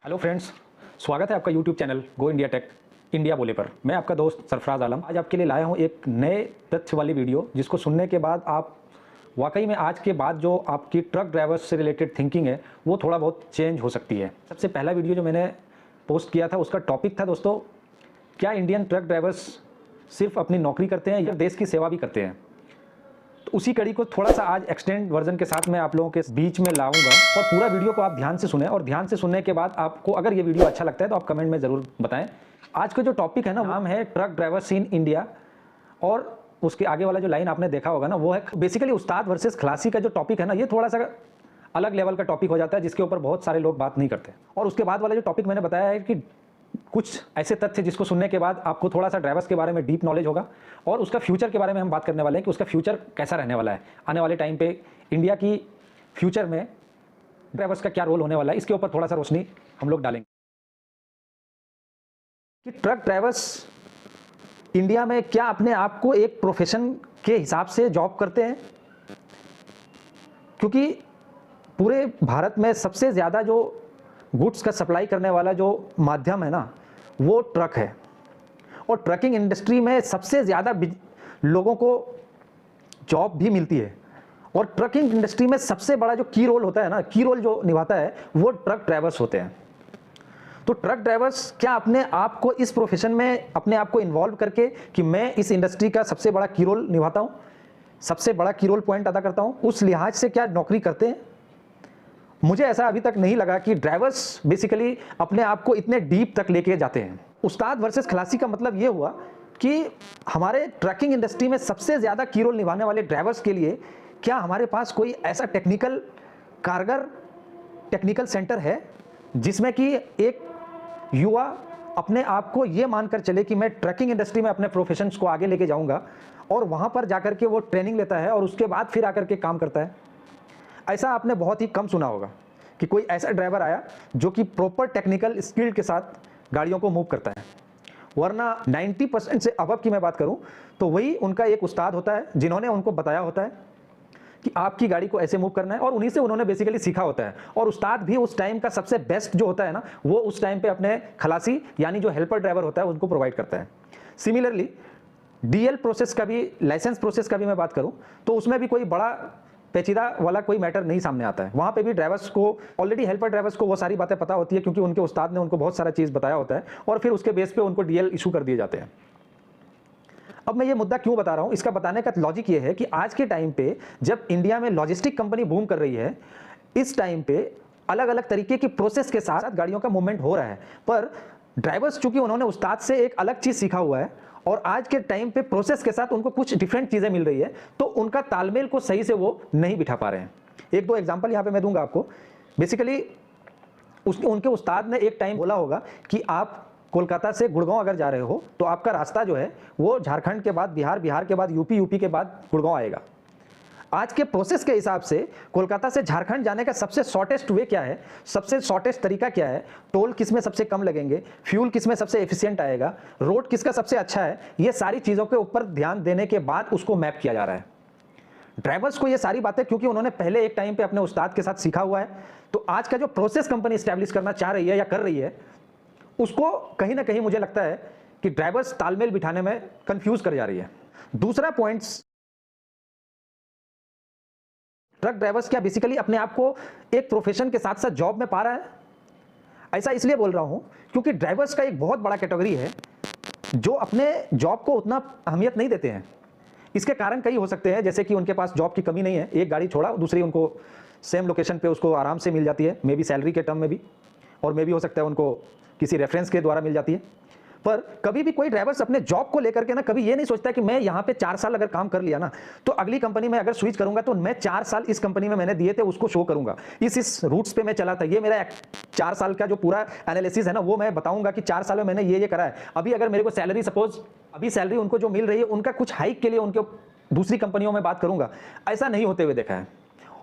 Hello friends, स्वागत है आपका YouTube channel go India tech India बोले पर। मैं आपका दोस्त सरफराज आलम आज आपके लिए लाया हूं एक नए तथ्य वाली वीडियो, जिसको सुनने के बाद आप वाकई में आज के बाद जो आपकी ट्रक ड्राइवर्स से रिलेटेड थिंकिंग है वो थोड़ा बहुत चेंज हो सकती है। सबसे पहला वीडियो जो मैंने पोस्ट किया था उसका टॉपिक था दोस्तों, क्या इंडियन ट्रक ड्राइवर्स सिर्फ अपनी नौकरी करते हैं या देश की सेवा भी करते हैं। तो उसी कड़ी को थोड़ा सा आज एक्सटेंड वर्जन के साथ मैं आप लोगों के बीच में लाऊंगा और पूरा वीडियो को आप ध्यान से सुने, और ध्यान से सुनने के बाद आपको अगर ये वीडियो अच्छा लगता है तो आप कमेंट में ज़रूर बताएं। आज का जो टॉपिक है ना, नाम है ट्रक ड्राइवर्स इन इंडिया, और उसके आगे वाला जो लाइन आपने देखा होगा ना, वो है बेसिकली उस्ताद वर्सेस खलासी का जो टॉपिक है ना, ये थोड़ा सा अलग लेवल का टॉपिक हो जाता है जिसके ऊपर बहुत सारे लोग बात नहीं करते। और उसके बाद वाला जो टॉपिक मैंने बताया है कि कुछ ऐसे तथ्य जिसको सुनने के बाद आपको थोड़ा सा ड्राइवर्स के बारे में डीप नॉलेज होगा, और उसका फ्यूचर के बारे में हम बात करने वाले हैं कि उसका फ्यूचर कैसा रहने वाला है आने वाले टाइम पे। इंडिया की फ्यूचर में ड्राइवर्स का क्या रोल होने वाला है, इसके ऊपर थोड़ा सा रोशनी हम लोग डालेंगे कि ट्रक ड्राइवर्स इंडिया में क्या अपने आप को एक प्रोफेशन के हिसाब से जॉब करते हैं, क्योंकि पूरे भारत में सबसे ज़्यादा जो गुड्स का सप्लाई करने वाला जो माध्यम है ना, वो ट्रक है। और ट्रकिंग इंडस्ट्री में सबसे ज़्यादा लोगों को जॉब भी मिलती है। और ट्रकिंग इंडस्ट्री में सबसे बड़ा जो की रोल होता है ना, की रोल जो निभाता है वो ट्रक ड्राइवर्स होते हैं। तो ट्रक ड्राइवर्स क्या अपने आप को इस प्रोफेशन में अपने आप को इन्वॉल्व करके कि मैं इस इंडस्ट्री का सबसे बड़ा की रोल निभाता हूँ, सबसे बड़ा की रोल पॉइंट अदा करता हूँ, उस लिहाज से क्या नौकरी करते हैं? मुझे ऐसा अभी तक नहीं लगा कि ड्राइवर्स बेसिकली अपने आप को इतने डीप तक लेके जाते हैं। उस्ताद वर्सेस खलासी का मतलब ये हुआ कि हमारे ट्रकिंग इंडस्ट्री में सबसे ज़्यादा की रोल निभाने वाले ड्राइवर्स के लिए क्या हमारे पास कोई ऐसा कारगर टेक्निकल सेंटर है जिसमें कि एक युवा अपने आप को ये मानकर चले कि मैं ट्रकिंग इंडस्ट्री में अपने प्रोफेशंस को आगे लेके जाऊंगा, और वहाँ पर जाकर के वो ट्रेनिंग लेता है और उसके बाद फिर आकर के काम करता है। ऐसा आपने बहुत ही कम सुना होगा कि कोई ऐसा ड्राइवर आया जो कि प्रॉपर टेक्निकल स्किल के साथ गाड़ियों को मूव करता है। वरना 90% से अबव की मैं बात करूं तो वही उनका एक उस्ताद होता है जिन्होंने उनको बताया होता है कि आपकी गाड़ी को ऐसे मूव करना है, और उन्हीं से उन्होंने बेसिकली सीखा होता है। और उस्ताद भी उस टाइम का सबसे बेस्ट जो होता है ना, वो उस टाइम पे अपने खलासी यानी जो हेल्पर ड्राइवर होता है उनको प्रोवाइड करता है। सिमिलरली डीएल प्रोसेस का भी, लाइसेंस प्रोसेस का भी मैं बात करूं तो उसमें भी कोई बड़ा पेचीदा वाला कोई मैटर नहीं सामने आता है। वहाँ पे भी ड्राइवर्स को ऑलरेडी, हेल्पर ड्राइवर्स को वो सारी बातें पता होती है, क्योंकि उनके उस्ताद ने उनको बहुत सारा चीज़ बताया होता है, और फिर उसके बेस पे उनको डीएल इशू कर दिए जाते हैं। अब मैं ये मुद्दा क्यों बता रहा हूँ, इसका बताने का लॉजिक ये है कि आज के टाइम पे जब इंडिया में लॉजिस्टिक कंपनी बूम कर रही है, इस टाइम पे अलग अलग तरीके की प्रोसेस के साथ गाड़ियों का मूवमेंट हो रहा है, पर ड्राइवर्स चूंकि उन्होंने उस्ताद से एक अलग चीज़ सीखा हुआ है और आज के टाइम पे प्रोसेस के साथ उनको कुछ डिफरेंट चीज़ें मिल रही है, तो उनका तालमेल को सही से वो नहीं बिठा पा रहे हैं। एक दो एग्जांपल यहाँ पे मैं दूंगा आपको। बेसिकली उनके उस्ताद ने एक टाइम बोला होगा कि आप कोलकाता से गुड़गांव अगर जा रहे हो तो आपका रास्ता जो है वो झारखंड के बाद बिहार, बिहार के बाद यूपी, यूपी के बाद गुड़गांव आएगा। आज के प्रोसेस के हिसाब से कोलकाता से झारखंड जाने का सबसे शॉर्टेस्ट वे क्या है, सबसे शॉर्टेस्ट तरीका क्या है, टोल किस में सबसे कम लगेंगे, फ्यूल किस में सबसे एफिशिएंट आएगा, रोड किसका सबसे अच्छा है, ये सारी चीज़ों के ऊपर ध्यान देने के बाद उसको मैप किया जा रहा है। ड्राइवर्स को ये सारी बातें क्योंकि उन्होंने पहले एक टाइम पे अपने उस्ताद के साथ सीखा हुआ है, तो आज का जो प्रोसेस कंपनी स्टैब्लिश करना चाह रही है या कर रही है, उसको कहीं ना कहीं मुझे लगता है कि ड्राइवर्स तालमेल बिठाने में कंफ्यूज कर जा रही है। दूसरा पॉइंट, ट्रक ड्राइवर्स क्या बेसिकली अपने आप को एक प्रोफेशन के साथ साथ जॉब में पा रहा है? ऐसा इसलिए बोल रहा हूं क्योंकि ड्राइवर्स का एक बहुत बड़ा कैटेगरी है जो अपने जॉब को उतना अहमियत नहीं देते हैं। इसके कारण कई हो सकते हैं, जैसे कि उनके पास जॉब की कमी नहीं है, एक गाड़ी छोड़ा दूसरी उनको सेम लोकेशन पे उसको आराम से मिल जाती है, मे बी सैलरी के टर्म में भी, और मे बी हो सकता है उनको किसी रेफरेंस के द्वारा मिल जाती है। पर कभी भी कोई ड्राइवर्स अपने जॉब को लेकर के ना कभी ये नहीं सोचता कि मैं यहाँ पे 4 साल अगर काम कर लिया ना, तो अगली कंपनी में अगर स्विच करूंगा तो मैं 4 साल इस कंपनी में मैंने दिए थे उसको शो करूंगा, इस रूट्स पे मैं चला था, ये मेरा 4 साल का जो पूरा एनालिसिस है ना, वो मैं बताऊंगा कि 4 साल में मैंने ये करा है। अभी अगर मेरे को सैलरी, सपोज अभी सैलरी उनको जो मिल रही है उनका कुछ हाइक के लिए उनके दूसरी कंपनियों में बात करूंगा, ऐसा नहीं होते हुए देखा है।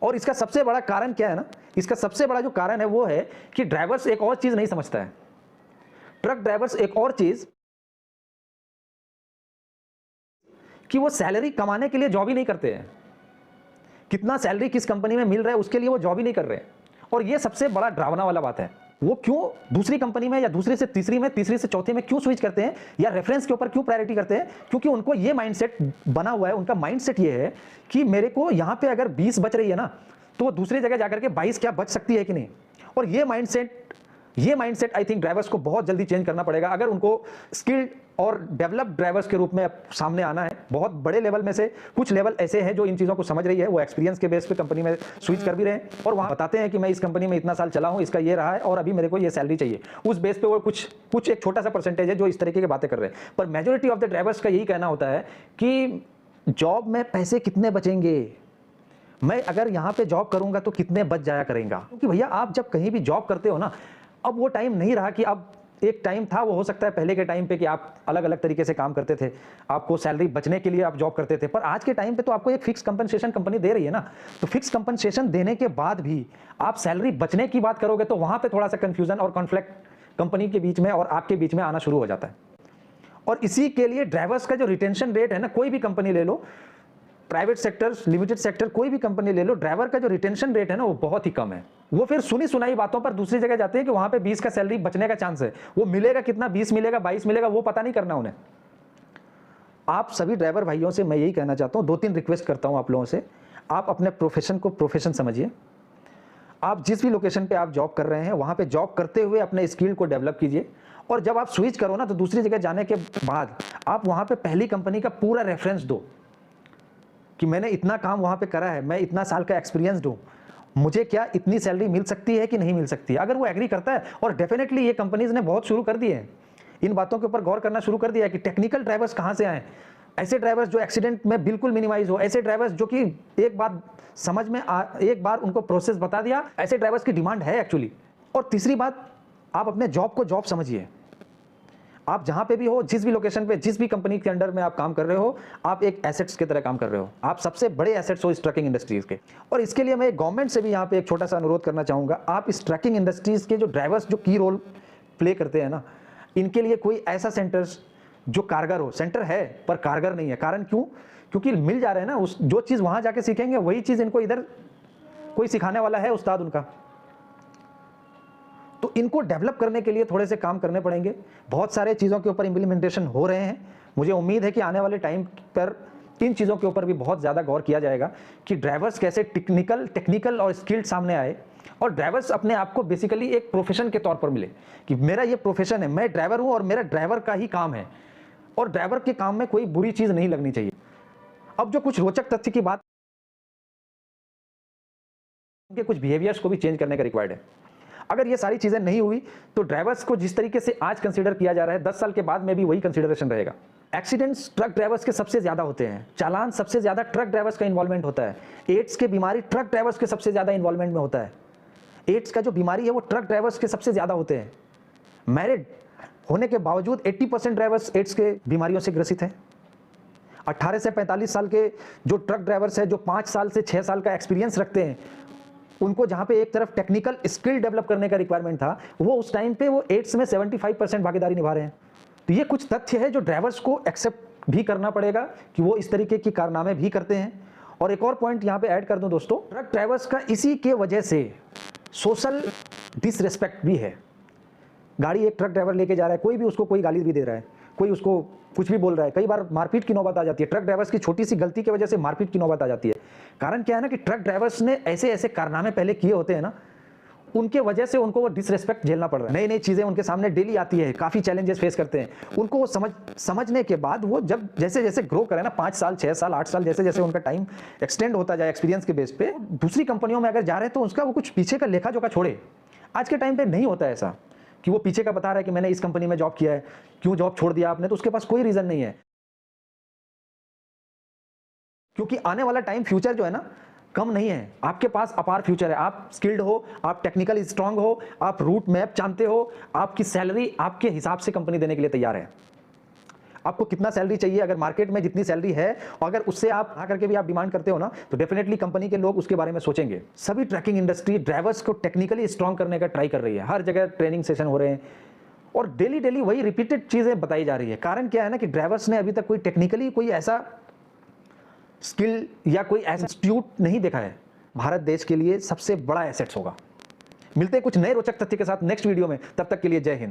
और इसका सबसे बड़ा कारण क्या है ना, इसका सबसे बड़ा जो कारण है वो है कि ड्राइवर्स एक और चीज नहीं समझता है। ट्रक ड्राइवर्स एक और चीज कि वो सैलरी कमाने के लिए जॉब ही नहीं करते हैं, कितना सैलरी किस कंपनी में मिल रहा है उसके लिए वो जॉब ही नहीं कर रहे हैं। और ये सबसे बड़ा डरावना वाला बात है। वो क्यों दूसरी कंपनी में या दूसरे से तीसरी में, तीसरी से चौथी में क्यों स्विच करते हैं या रेफरेंस के ऊपर क्यों प्रायोरिटी करते हैं? क्योंकि उनको ये माइंडसेट बना हुआ है, उनका माइंडसेट ये है कि मेरे को यहाँ पे अगर 20 बच रही है ना, तो वो दूसरी जगह जाकर के 22 क्या बच सकती है कि नहीं। और ये माइंडसेट आई थिंक ड्राइवर्स को बहुत जल्दी चेंज करना पड़ेगा अगर उनको स्किल्ड और डेवलप्ड ड्राइवर्स के रूप में सामने आना है। बहुत बड़े लेवल में से कुछ लेवल ऐसे हैं जो इन चीज़ों को समझ रही है, वो एक्सपीरियंस के बेस पे कंपनी में स्विच कर भी रहे हैं और वहाँ बताते हैं कि मैं इस कंपनी में इतना साल चला हूँ, इसका ये रहा है और अभी मेरे को ये सैलरी चाहिए। उस बेस पे वो कुछ एक छोटा सा परसेंटेज है जो इस तरीके की बातें कर रहे हैं, पर मेजोरिटी ऑफ द ड्राइवर्स का यही कहना होता है कि जॉब में पैसे कितने बचेंगे, मैं अगर यहाँ पे जॉब करूँगा तो कितने बच जाया करेंगे। क्योंकि भैया आप जब कहीं भी जॉब करते हो ना, अब वो टाइम नहीं रहा कि अब एक टाइम था, वो हो सकता है पहले के टाइम पे कि आप अलग अलग तरीके से काम करते थे, आपको सैलरी बचने के लिए आप जॉब करते थे, पर आज के टाइम पे तो आपको एक फिक्स कंपनसेशन कंपनी दे रही है ना। तो फिक्स कंपनसेशन देने के बाद भी आप सैलरी बचने की बात करोगे तो वहाँ पे थोड़ा सा कंफ्यूजन और कॉन्फ्लिक्ट कंपनी के बीच में और आपके बीच में आना शुरू हो जाता है। और इसी के लिए ड्राइवर्स का जो रिटेंशन रेट है ना, कोई भी कंपनी ले लो, प्राइवेट सेक्टर, लिमिटेड सेक्टर, कोई भी कंपनी ले लो, ड्राइवर का जो रिटेंशन रेट है ना वो बहुत ही कम है। वो फिर सुनी सुनाई बातों पर दूसरी जगह जाते हैं कि वहां पे 20 का सैलरी बचने का चांस है, वो मिलेगा कितना, 20 मिलेगा, 22 मिलेगा, वो पता नहीं करना उन्हें। आप सभी ड्राइवर भाइयों से मैं यही कहना चाहता हूं, 2-3 रिक्वेस्ट करता हूं आप लोगों से। आप अपने प्रोफेशन को प्रोफेशन समझिए। आप जिस भी लोकेशन पे आप जॉब कर रहे हैं वहां पे जॉब करते हुए अपने स्किल को डेवलप कीजिए, और जब आप स्विच करो ना तो दूसरी जगह जाने के बाद आप वहां पे पहली कंपनी का पूरा रेफरेंस दो कि मैंने इतना काम वहाँ पे करा है, मैं इतना साल का एक्सपीरियंस दूँ, मुझे क्या इतनी सैलरी मिल सकती है कि नहीं मिल सकती है। अगर वो एग्री करता है, और डेफिनेटली ये कंपनीज ने बहुत शुरू कर दिए हैं, इन बातों के ऊपर गौर करना शुरू कर दिया है कि टेक्निकल ड्राइवर्स कहाँ से आए, ऐसे ड्राइवर्स जो एक्सीडेंट में बिल्कुल मिनिमाइज हो, ऐसे ड्राइवर्स जो कि एक बात समझ में एक बार उनको प्रोसेस बता दिया, ऐसे ड्राइवर्स की डिमांड है एक्चुअली। और तीसरी बात, आप अपने जॉब को जॉब समझिए। आप जहां पे भी हो, जिस भी लोकेशन पे, जिस भी कंपनी के अंडर में आप काम कर रहे हो, आप एक एसेट्स की तरह काम कर रहे हो, आप सबसे बड़े एसेट्स हो इस ट्रकिंग इंडस्ट्रीज के। और इसके लिए मैं गवर्नमेंट से भी यहाँ पे एक छोटा सा अनुरोध करना चाहूँगा, आप इस ट्रकिंग इंडस्ट्रीज के जो ड्राइवर्स जो की रोल प्ले करते हैं ना, इनके लिए कोई ऐसा सेंटर्स जो कारगर हो। सेंटर है पर कारगर नहीं है, कारण क्यों? क्योंकि मिल जा रहे हैं ना, उस जो चीज़ वहाँ जाके सीखेंगे वही चीज़ इनको इधर कोई सिखाने वाला है, उस्ताद उनका। तो इनको डेवलप करने के लिए थोड़े से काम करने पड़ेंगे। बहुत सारे चीज़ों के ऊपर इम्प्लीमेंटेशन हो रहे हैं। मुझे उम्मीद है कि आने वाले टाइम पर इन चीज़ों के ऊपर भी बहुत ज़्यादा गौर किया जाएगा कि ड्राइवर्स कैसे टेक्निकल और स्किल्ड सामने आए, और ड्राइवर्स अपने आप को बेसिकली एक प्रोफेशन के तौर पर मिले कि मेरा ये प्रोफेशन है, मैं ड्राइवर हूँ और मेरा ड्राइवर का ही काम है, और ड्राइवर के काम में कोई बुरी चीज़ नहीं लगनी चाहिए। अब जो कुछ रोचक तथ्य की बात, उनके कुछ बिहेवियर्स को भी चेंज करने का रिक्वायर्ड है। अगर ये सारी चीजें नहीं हुई तो ड्राइवर्स को जिस तरीके से आज कंसीडर किया जा रहा है, 10 साल के बाद में भी वही कंसीडरेशन रहेगा। एक्सीडेंट्स ट्रक ड्राइवर्स के सबसे ज्यादा होते हैं, चालान सबसे ज्यादा ट्रक ड्राइवर्स का इन्वॉल्वमेंट होता है, एड्स के बीमारी ट्रक ड्राइवर्स के सबसे ज्यादा इन्वॉल्वमेंट में होता है। एड्स का जो बीमारी है वो ट्रक ड्राइवर्स के सबसे ज्यादा होते हैं। मैरिड होने के बावजूद 80% ड्राइवर्स एड्स के बीमारियों से ग्रसित हैं। 18 से 45 साल के जो ट्रक ड्राइवर्स हैं, जो 5 साल से 6 साल का एक्सपीरियंस रखते हैं, उनको जहां पे एक तरफ टेक्निकल स्किल डेवलप करने का रिक्वायरमेंट था, वो उस टाइम पे वो एड्स में 75% भागीदारी निभा रहे हैं। तो ये कुछ तथ्य है जो ड्राइवर्स को एक्सेप्ट भी करना पड़ेगा कि वो इस तरीके की कारनामे भी करते हैं। और एक और पॉइंट यहाँ पे ऐड कर दूं दोस्तों, ट्रक ड्राइवर्स का इसी के वजह से सोशल डिसरेस्पेक्ट भी है। गाड़ी एक ट्रक ड्राइवर लेके जा रहा है, कोई भी उसको कोई गाली भी दे रहा है, कोई उसको कुछ भी बोल रहा है, कई बार मारपीट की नौबत आ जाती है। ट्रक ड्राइवर्स की छोटी सी गलती की वजह से मारपीट की नौबत आ जाती है। कारण क्या है ना कि ट्रक ड्राइवर्स ने ऐसे ऐसे कारनामे पहले किए होते हैं ना, उनके वजह से उनको वो डिसरेस्पेक्ट झेलना पड़ रहा है। नई नई चीज़ें उनके सामने डेली आती है, काफ़ी चैलेंजेस फेस करते हैं। उनको वो समझने के बाद वो जब जैसे जैसे ग्रो करें ना, 5 साल 6 साल 8 साल जैसे जैसे उनका टाइम एक्सटेंड होता जाए एक्सपीरियंस के बेस पे, दूसरी कंपनियों में अगर जा रहे हैं तो उसका वो कुछ पीछे का लेखा जोखा छोड़े। आज के टाइम पर नहीं होता ऐसा कि वो पीछे का बता रहा है कि मैंने इस कंपनी में जॉब किया है, क्यों जॉब छोड़ दिया आपने, तो उसके पास कोई रीज़न नहीं है। क्योंकि आने वाला टाइम, फ्यूचर जो है ना, कम नहीं है, आपके पास अपार फ्यूचर है। आप स्किल्ड हो, आप टेक्निकली स्ट्रांग हो, आप रूट मैप जानते हो, आपकी सैलरी आपके हिसाब से कंपनी देने के लिए तैयार है। आपको कितना सैलरी चाहिए, अगर मार्केट में जितनी सैलरी है और अगर उससे आप आकर के भी आप डिमांड करते हो ना, तो डेफिनेटली कंपनी के लोग उसके बारे में सोचेंगे। सभी ट्रकिंग इंडस्ट्री ड्राइवर्स को टेक्निकली स्ट्रांग करने का ट्राई कर रही है। हर जगह ट्रेनिंग सेशन हो रहे हैं और डेली डेली वही रिपीटेड चीजें बताई जा रही है। कारण क्या है ना कि ड्राइवर्स ने अभी तक कोई टेक्निकली कोई ऐसा स्किल या कोई इंस्टीट्यूट नहीं देखा है। भारत देश के लिए सबसे बड़ा एसेट्स होगा। मिलते हैं कुछ नए रोचक तथ्य के साथ नेक्स्ट वीडियो में, तब तक के लिए जय हिंद।